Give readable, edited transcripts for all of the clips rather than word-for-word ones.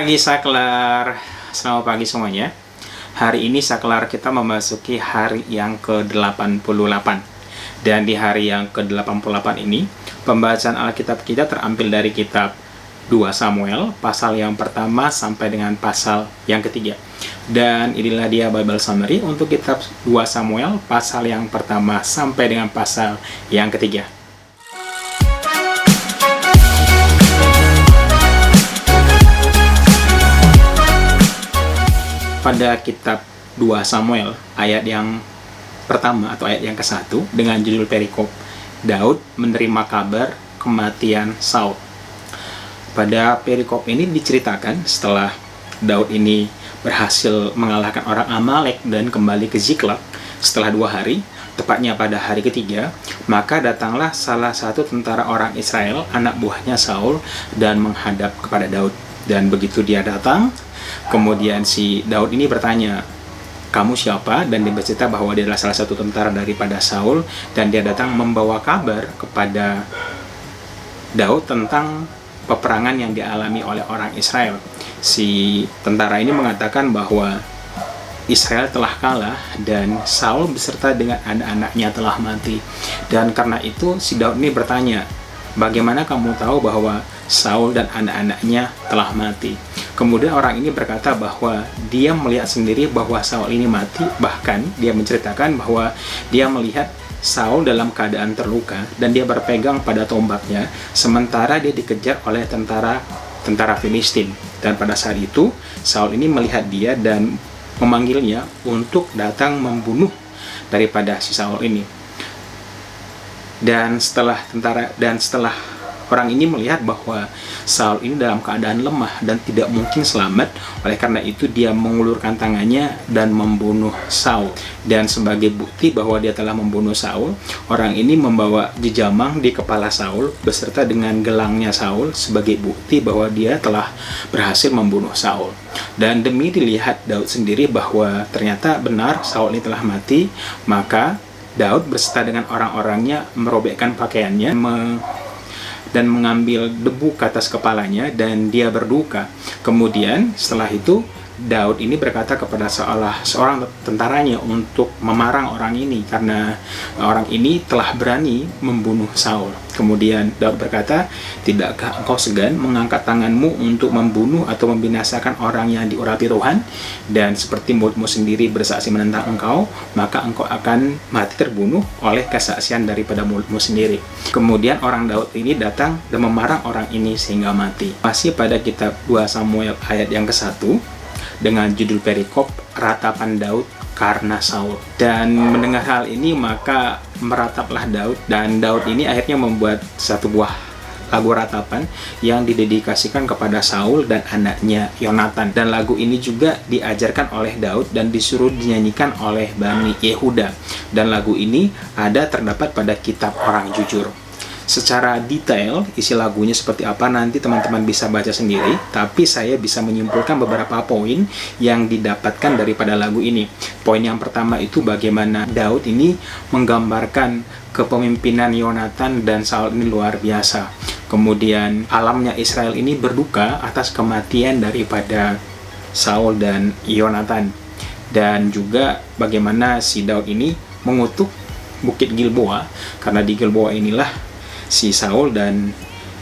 pagi Saklar, selamat pagi semuanya. Hari ini Saklar kita memasuki hari yang ke-88. Dan di hari yang ke-88 ini, pembacaan Alkitab kita terambil dari kitab 2 Samuel, pasal yang pertama sampai dengan pasal yang ketiga. Dan inilah dia Bible Summary untuk kitab 2 Samuel, pasal yang pertama sampai dengan pasal yang ketiga. Pada kitab 2 Samuel, ayat yang pertama atau ayat yang ke-1 dengan judul perikop, Daud menerima kabar kematian Saul. Pada perikop ini diceritakan setelah Daud ini berhasil mengalahkan orang Amalek dan kembali ke Ziklag setelah 2 hari, tepatnya pada hari ketiga, maka datanglah salah satu tentara orang Israel, anak buahnya Saul, dan menghadap kepada Daud. Dan begitu dia datang, kemudian si Daud ini bertanya, "Kamu siapa?" Dan dia bercerita bahwa dia adalah salah satu tentara daripada Saul, dan dia datang membawa kabar kepada Daud tentang peperangan yang dialami oleh orang Israel. Si tentara ini mengatakan bahwa Israel telah kalah dan Saul beserta dengan anak-anaknya telah mati. Dan karena itu si Daud ini bertanya, "Bagaimana kamu tahu bahwa Saul dan anak-anaknya telah mati?" Kemudian orang ini berkata bahwa dia melihat sendiri bahwa Saul ini mati. Bahkan dia menceritakan bahwa dia melihat Saul dalam keadaan terluka dan dia berpegang pada tombaknya, sementara dia dikejar oleh tentara Filistin. Dan pada saat itu Saul ini melihat dia dan memanggilnya untuk datang membunuh daripada si Saul ini. Dan setelah orang ini melihat bahwa Saul ini dalam keadaan lemah dan tidak mungkin selamat, oleh karena itu dia mengulurkan tangannya dan membunuh Saul. Dan sebagai bukti bahwa dia telah membunuh Saul, orang ini membawa jejamang di kepala Saul beserta dengan gelangnya Saul sebagai bukti bahwa dia telah berhasil membunuh Saul. Dan demi dilihat Daud sendiri bahwa ternyata benar Saul ini telah mati, maka Daud beserta dengan orang-orangnya merobekkan pakaiannya, dan mengambil debu ke atas kepalanya, dan dia berduka. Kemudian setelah itu Daud ini berkata kepada seorang tentaranya untuk memarang orang ini karena orang ini telah berani membunuh Saul. Kemudian Daud berkata, "Tidakkah engkau segan mengangkat tanganmu untuk membunuh atau membinasakan orang yang diurapi Tuhan? Dan seperti mulutmu sendiri bersaksi menentang engkau, maka engkau akan mati terbunuh oleh kesaksian daripada mulutmu sendiri." Kemudian orang Daud ini datang dan memarang orang ini sehingga mati. Masih pada kitab 2 Samuel ayat yang ke-1 dengan judul perikop, ratapan Daud karena Saul. Dan mendengar hal ini maka merataplah Daud, dan Daud ini akhirnya membuat satu buah lagu ratapan yang didedikasikan kepada Saul dan anaknya Yonatan. Dan lagu ini juga diajarkan oleh Daud dan disuruh dinyanyikan oleh Bani Yehuda. Dan lagu ini terdapat pada kitab Orang Jujur. Secara detail isi lagunya seperti apa nanti teman-teman bisa baca sendiri, tapi saya bisa menyimpulkan beberapa poin yang didapatkan daripada lagu ini. Poin yang pertama itu bagaimana Daud ini menggambarkan kepemimpinan Yonatan dan Saul ini luar biasa. Kemudian alamnya Israel ini berduka atas kematian daripada Saul dan Yonatan. Dan juga bagaimana si Daud ini mengutuk Bukit Gilboa, karena di Gilboa inilah si Saul dan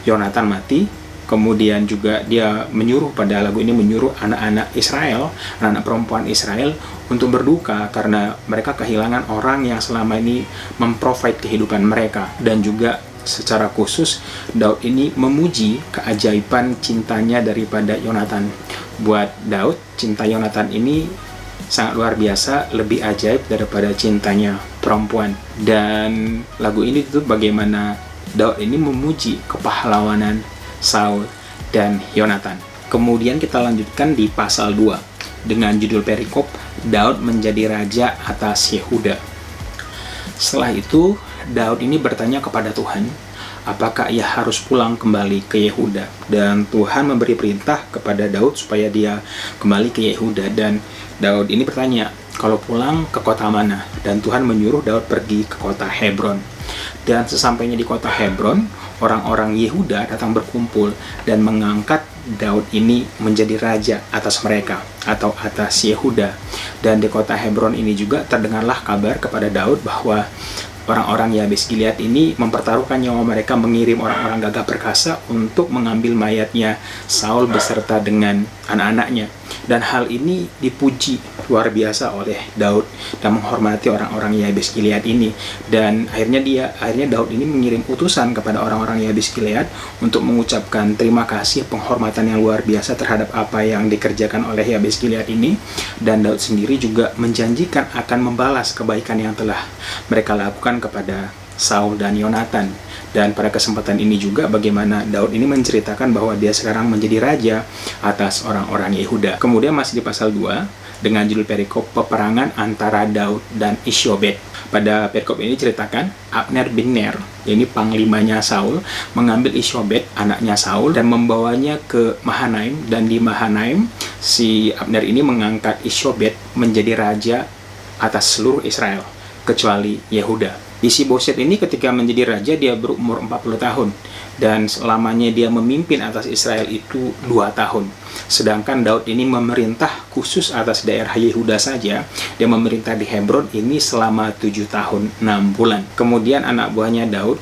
Yonatan mati. Kemudian juga dia pada lagu ini menyuruh anak-anak Israel, anak-anak perempuan Israel untuk berduka karena mereka kehilangan orang yang selama ini memprovide kehidupan mereka. Dan juga secara khusus Daud ini memuji keajaiban cintanya daripada Yonatan. Buat Daud, cinta Yonatan ini sangat luar biasa, lebih ajaib daripada cintanya perempuan. Dan lagu ini itu bagaimana Daud ini memuji kepahlawanan Saul dan Yonatan. Kemudian kita lanjutkan di pasal 2 dengan judul perikop, Daud menjadi raja atas Yehuda. Setelah itu Daud ini bertanya kepada Tuhan, apakah ia harus pulang kembali ke Yehuda? Dan Tuhan memberi perintah kepada Daud supaya dia kembali ke Yehuda. Dan Daud ini bertanya, kalau pulang ke kota mana? Dan Tuhan menyuruh Daud pergi ke kota Hebron. Dan sesampainya di kota Hebron, orang-orang Yehuda datang berkumpul dan mengangkat Daud ini menjadi raja atas mereka atau atas Yehuda. Dan di kota Hebron ini juga terdengarlah kabar kepada Daud bahwa orang-orang Yabes Gilead ini mempertaruhkan nyawa mereka mengirim orang-orang gagah perkasa untuk mengambil mayatnya Saul beserta dengan anak-anaknya. Dan hal ini dipuji luar biasa oleh Daud dan menghormati orang-orang Yabes Gilead ini. Dan akhirnya Daud ini mengirim utusan kepada orang-orang Yabes Gilead untuk mengucapkan terima kasih, penghormatan yang luar biasa terhadap apa yang dikerjakan oleh Yabes Gilead ini. Dan Daud sendiri juga menjanjikan akan membalas kebaikan yang telah mereka lakukan kepada Saul dan Yonatan. Dan pada kesempatan ini juga bagaimana Daud ini menceritakan bahwa dia sekarang menjadi raja atas orang-orang Yehuda. Kemudian masih di pasal 2 dengan judul perikop peperangan antara Daud dan Isyobet. Pada perikop ini ceritakan Abner bin Ner, ini panglimanya Saul, mengambil Isyobet anaknya Saul dan membawanya ke Mahanaim. Dan di Mahanaim si Abner ini mengangkat Isyobet menjadi raja atas seluruh Israel kecuali Yehuda. Isiboset ini ketika menjadi raja dia berumur 40 tahun dan selamanya dia memimpin atas Israel itu 2 tahun. Sedangkan Daud ini memerintah khusus atas daerah Yehuda saja. Dia memerintah di Hebron ini selama 7 tahun 6 bulan. Kemudian anak buahnya Daud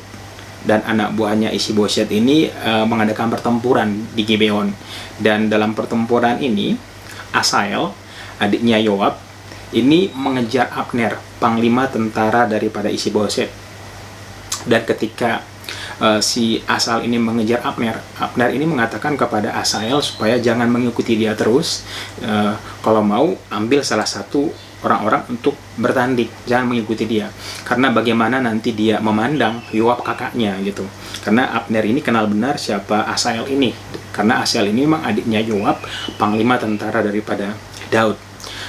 dan anak buahnya Isiboset ini mengadakan pertempuran di Gibeon. Dan dalam pertempuran ini Asael, adiknya Yoab, ini mengejar Abner, panglima tentara daripada Isiboset. Dan ketika si Asael ini mengejar Abner ini mengatakan kepada Asael supaya jangan mengikuti dia terus. Kalau mau, ambil salah satu orang-orang untuk bertanding, jangan mengikuti dia. Karena bagaimana nanti dia memandang Yoab kakaknya gitu. Karena Abner ini kenal benar siapa Asael ini. Karena Asael ini memang adiknya Yoab, panglima tentara daripada Daud.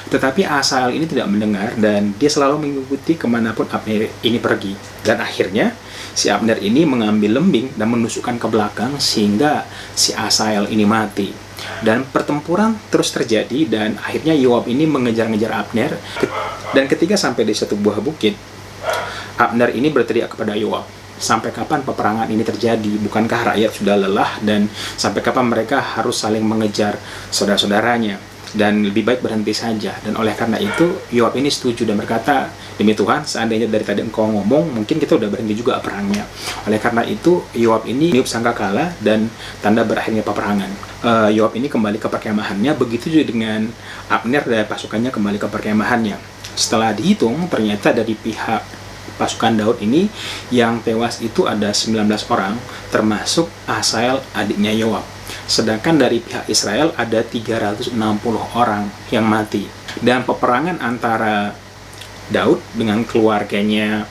Tetapi Asael ini tidak mendengar dan dia selalu mengikuti kemanapun Abner ini pergi. Dan akhirnya si Abner ini mengambil lembing dan menusukkan ke belakang sehingga si Asael ini mati. Dan pertempuran terus terjadi dan akhirnya Yoab ini mengejar-ngejar Abner. Dan ketika sampai di satu buah bukit, Abner ini berteriak kepada Yoab, sampai kapan peperangan ini terjadi? Bukankah rakyat sudah lelah dan sampai kapan mereka harus saling mengejar saudara-saudaranya? Dan lebih baik berhenti saja. Dan oleh karena itu Yoab ini setuju dan berkata, demi Tuhan, seandainya dari tadi engkau ngomong, mungkin kita udah berhenti juga perangnya. Oleh karena itu Yoab ini niup sangkakala dan tanda berakhirnya peperangan. Yoab ini kembali ke perkemahannya, begitu juga dengan Abner dan pasukannya kembali ke perkemahannya. Setelah dihitung, ternyata dari pihak pasukan Daud ini yang tewas itu ada 19 orang, termasuk Asael adiknya Yoab. Sedangkan dari pihak Israel ada 360 orang yang mati. Dan peperangan antara Daud dengan keluarganya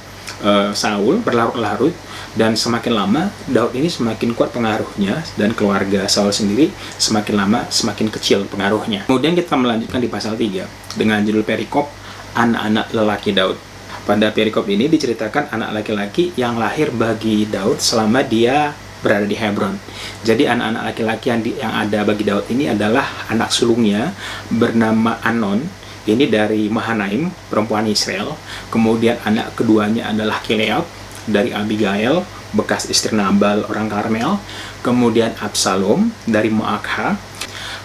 Saul berlarut-larut, dan semakin lama Daud ini semakin kuat pengaruhnya dan keluarga Saul sendiri semakin lama semakin kecil pengaruhnya. Kemudian kita melanjutkan di pasal 3 dengan judul perikop anak-anak lelaki Daud. Pada perikop ini diceritakan anak laki-laki yang lahir bagi Daud selama dia berada di Hebron. Jadi anak-anak laki-laki yang ada bagi Daud ini adalah anak sulungnya bernama Anon, ini dari Mahanaim, perempuan Israel. Kemudian anak keduanya adalah Kileab dari Abigail, bekas istri Nabal orang Karmel. Kemudian Absalom dari Maakha.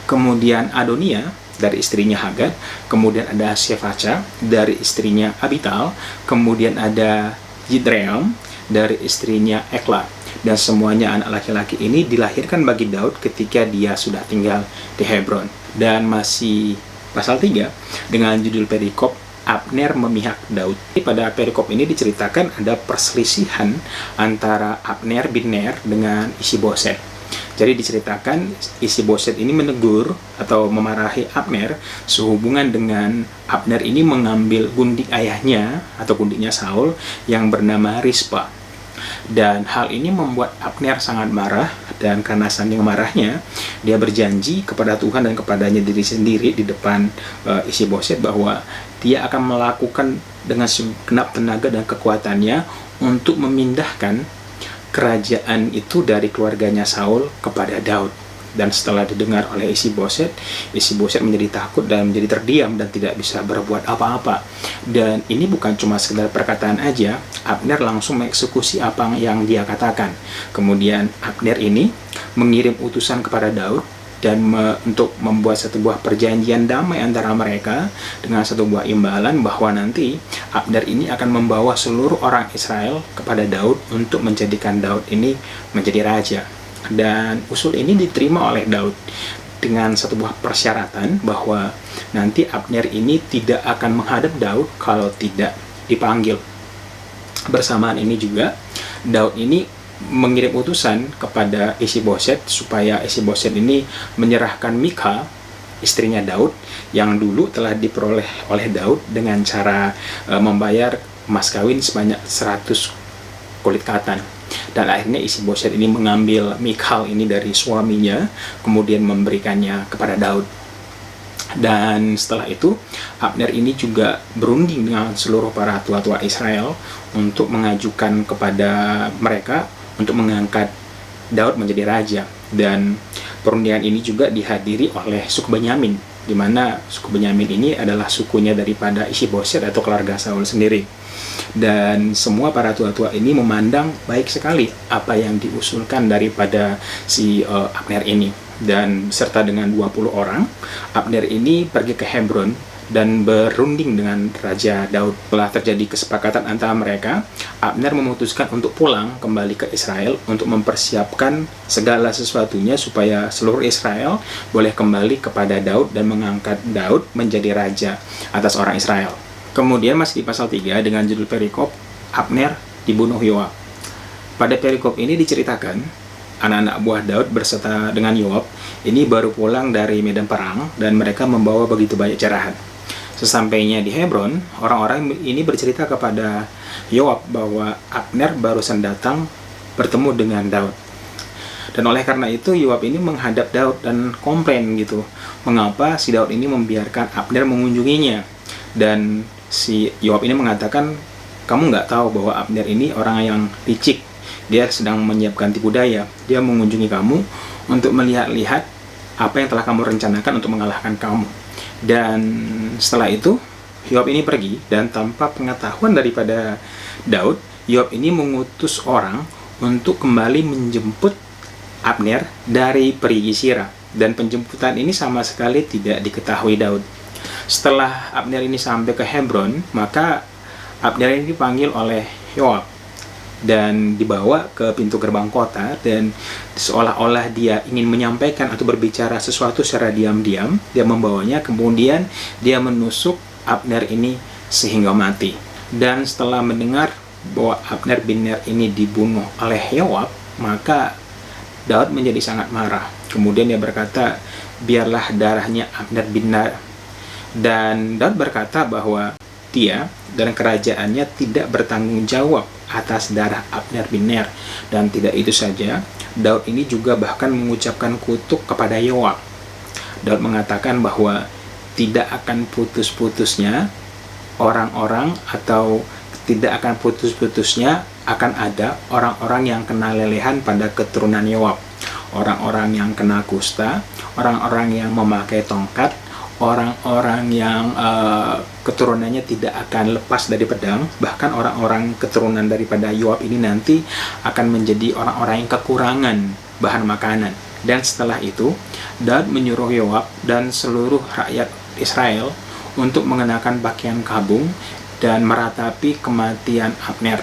Kemudian Adonia dari istrinya Hagar. Kemudian ada Shefaca dari istrinya Abital. Kemudian ada Yidream dari istrinya Ekla. Dan semuanya anak laki-laki ini dilahirkan bagi Daud ketika dia sudah tinggal di Hebron. Dan masih pasal 3 dengan judul perikop Abner memihak Daud. Pada perikop ini diceritakan ada perselisihan antara Abner bin Ner dengan Isiboset. Jadi diceritakan Isiboset ini menegur atau memarahi Abner sehubungan dengan Abner ini mengambil gundik ayahnya atau gundiknya Saul yang bernama Rispa. Dan hal ini membuat Abner sangat marah, dan karena saking marahnya dia berjanji kepada Tuhan dan kepadanya diri sendiri di depan Isiboset bahwa dia akan melakukan dengan segenap tenaga dan kekuatannya untuk memindahkan kerajaan itu dari keluarganya Saul kepada Daud. Dan setelah didengar oleh Isi-Boset menjadi takut dan menjadi terdiam dan tidak bisa berbuat apa-apa. Dan ini bukan cuma sekedar perkataan aja, Abner langsung mengeksekusi apa yang dia katakan. Kemudian Abner ini mengirim utusan kepada Daud dan untuk membuat satu buah perjanjian damai antara mereka dengan satu buah imbalan bahwa nanti Abner ini akan membawa seluruh orang Israel kepada Daud untuk menjadikan Daud ini menjadi raja. Dan usul ini diterima oleh Daud dengan satu buah persyaratan bahwa nanti Abner ini tidak akan menghadap Daud kalau tidak dipanggil. Bersamaan ini juga Daud ini mengirim utusan kepada Isi-Boset supaya Isi-Boset ini menyerahkan Mikal, istrinya Daud, yang dulu telah diperoleh oleh Daud dengan cara membayar emas kawin sebanyak 100 kulit katan. Dan akhirnya Isi-Boset ini mengambil Mikal ini dari suaminya, kemudian memberikannya kepada Daud. Dan setelah itu Abner ini juga berunding dengan seluruh para tua-tua Israel untuk mengajukan kepada mereka untuk mengangkat Daud menjadi raja. Dan perundingan ini juga dihadiri oleh suku Benyamin, di mana suku Benyamin ini adalah sukunya daripada Isi-Boset atau keluarga Saul sendiri. Dan semua para tua-tua ini memandang baik sekali apa yang diusulkan daripada si Abner ini. Dan serta dengan 20 orang, Abner ini pergi ke Hebron dan berunding dengan Raja Daud. Setelah terjadi kesepakatan antara mereka, Abner memutuskan untuk pulang kembali ke Israel untuk mempersiapkan segala sesuatunya supaya seluruh Israel boleh kembali kepada Daud dan mengangkat Daud menjadi raja atas orang Israel. Kemudian masih di pasal 3 dengan judul perikop, Abner dibunuh Yoab. Pada perikop ini diceritakan anak-anak buah Daud berserta dengan Yoab ini baru pulang dari medan perang dan mereka membawa begitu banyak jarahan. Sesampainya di Hebron, orang-orang ini bercerita kepada Yoab bahwa Abner barusan datang bertemu dengan Daud. Dan oleh karena itu Yoab ini menghadap Daud dan komplain gitu, mengapa si Daud ini membiarkan Abner mengunjunginya. Dan si Yoab ini mengatakan, kamu nggak tahu bahwa Abner ini orang yang licik, dia sedang menyiapkan tipu daya, dia mengunjungi kamu untuk melihat-lihat apa yang telah kamu rencanakan untuk mengalahkan kamu. Dan setelah itu Yoab ini pergi, dan tanpa pengetahuan daripada Daud, Yoab ini mengutus orang untuk kembali menjemput Abner dari perigi Sira. Dan penjemputan ini sama sekali tidak diketahui Daud. Setelah Abner ini sampai ke Hebron, maka Abner ini dipanggil oleh Yoab dan dibawa ke pintu gerbang kota, dan seolah-olah dia ingin menyampaikan atau berbicara sesuatu secara diam-diam, dia membawanya, kemudian dia menusuk Abner ini sehingga mati. Dan setelah mendengar bahwa Abner bin Ner ini dibunuh oleh Yoab, maka Daud menjadi sangat marah. Kemudian dia berkata, biarlah darahnya Abner bin Ner. Dan Daud berkata bahwa dia dan kerajaannya tidak bertanggung jawab atas darah Abner bin Ner. Dan tidak itu saja, Daud ini juga bahkan mengucapkan kutuk kepada Yoab. Daud mengatakan bahwa tidak akan putus-putusnya orang-orang, atau tidak akan putus-putusnya akan ada orang-orang yang kena lelehan pada keturunan Yoab, orang-orang yang kena kusta, orang-orang yang memakai tongkat, orang-orang yang keturunannya tidak akan lepas dari pedang. Bahkan orang-orang keturunan daripada Yoab ini nanti akan menjadi orang-orang yang kekurangan bahan makanan. Dan setelah itu Daud menyuruh Yoab dan seluruh rakyat Israel untuk mengenakan pakaian kabung dan meratapi kematian Abner.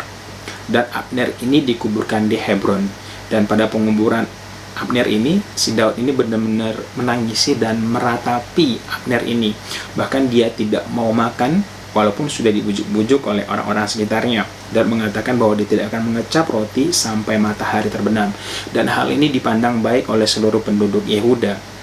Dan Abner ini dikuburkan di Hebron. Dan pada penguburan Abner ini, si Daud ini benar-benar menangisi dan meratapi Abner ini. Bahkan dia tidak mau makan walaupun sudah dibujuk-bujuk oleh orang-orang sekitarnya, dan mengatakan bahwa dia tidak akan mengecap roti sampai matahari terbenam. Dan hal ini dipandang baik oleh seluruh penduduk Yehuda.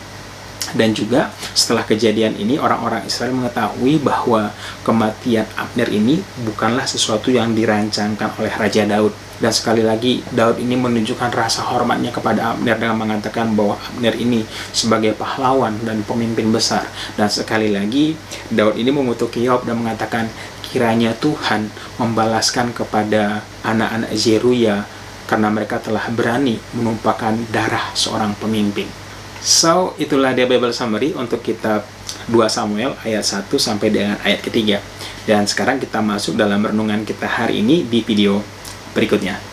Dan juga setelah kejadian ini, orang-orang Israel mengetahui bahwa kematian Abner ini bukanlah sesuatu yang dirancangkan oleh Raja Daud. Dan sekali lagi Daud ini menunjukkan rasa hormatnya kepada Abner dengan mengatakan bahwa Abner ini sebagai pahlawan dan pemimpin besar. Dan sekali lagi Daud ini mengutuki Yoab dan mengatakan, kiranya Tuhan membalaskan kepada anak-anak Zeruya karena mereka telah berani menumpahkan darah seorang pemimpin. So, itulah dia Bible Summary untuk kitab 2 Samuel ayat 1 sampai dengan ayat ketiga. Dan sekarang kita masuk dalam renungan kita hari ini di video berikutnya.